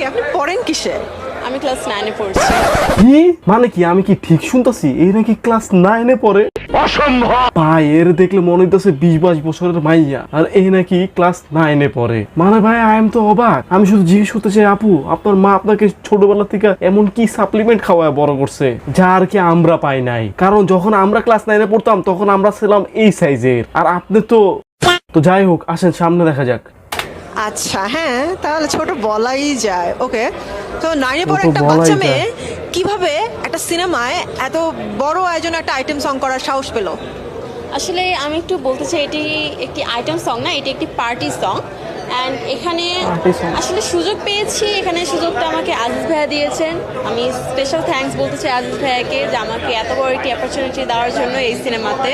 আপনি পড়েন কিসে? আমি ক্লাস 9 এ পড়ছি। কি মানে কি আমি কি ঠিক শুনতাছি এই নাকি ক্লাস 9 এ পড়ে? অসম্ভব ভাই, এর দেখলে মনে হইতাছে 20-22 বছরের মাইয়া, আর এই নাকি ক্লাস 9 এ পড়ে। মানে ভাই আই এম তো অবাক। আমি শুধু জিজ্ঞেস করতে চাই, আপু আপনার মা আপনাকে ছোটবেলা থেকে এমন কি সাপ্লিমেন্ট খাওয়ায় বড় করছে যা আর কি আমরা পাই নাই? কারণ যখন আমরা ক্লাস 9 এ পড়তাম তখন আমরা ছিলাম এই সাইজের, আর আপনি তো যাই হোক, আসেন সামনে দেখা যাক। আচ্ছা হ্যাঁ, তাহলে ছোট বলাই যায়। ওকে, তো 9 এ পড়ে ছোট একটা বলাই বাচ্চা যায়। মেয়ে কিভাবে একটা সিনেমায় এত বড় আয়োজনে একটা আইটেম সং করার সাহস পেল? আসলে আমি একটু বলতে চাই, এটি একটি আইটেম সং না, এটি একটি পার্টি সং। অ্যান্ড এখানে Party song। আসলে সুযোগ পেয়েছি, এখানে সুযোগটা আমাকে আজিজ ভাইয়া দিয়েছেন। আমি স্পেশাল থ্যাঙ্কস বলতে চাই আজিজ ভাইয়াকে, যে আমাকে এত বড় একটি অপরচুনিটি দেওয়ার জন্য এই সিনেমাতে।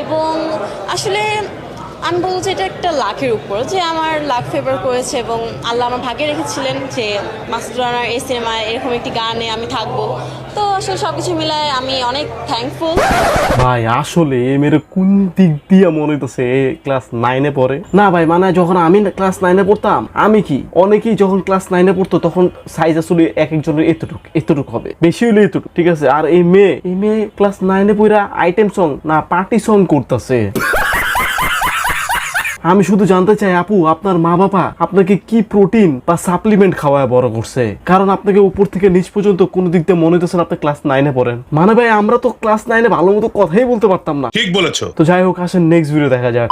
এবং আসলে আমি বলবো যে এটা একটা লাখের উপর, যে আমার লাক ফেভার করেছে এবং আল্লাহ আমার ভাগ্যে রেখেছিলেন যে মাসুদ রানার এই সিনেমায় এরকম একটি গানে আমি থাকবো। তো আসলে সব কিছু মিলায় আমি অনেক থ্যাঙ্কফুল। ভাই আসলে এ মেরে কোন দিক দিয়ে মনে হইতেছে ক্লাস 9 এ পড়ে? না ভাই, মানে যখন আমি ক্লাস 9 এ পড়তাম, আমি কি অনেকেই যখন ক্লাস 9 এ পড়তো তখন সাইজ আসলে এক একজনের এতটুক হবে, বেশি হলে এতটুক, ঠিক আছে? আর এই মেয়ে ক্লাস 9 এ পড়া আইটেম সং না পার্টি সং করতেছে। আমি শুধু জানতে চাই আপু, আপনার মা বাবা আপনাকে কি প্রোটিন বা সাপ্লিমেন্ট খাওয়ায় বড় করছে? কারণ আপনাকে উপর থেকে নিচ পর্যন্ত কোন দিক দিয়ে মনে হইতেছে আপনি ক্লাস 9 এ পড়েন। মানে ভাই আমরা তো ক্লাস 9 এ ভালো মতো কথাই বলতে পারতাম না। ঠিক বলেছো। তো যাই হোক, আসেন নেক্সট ভিডিও দেখা যাক।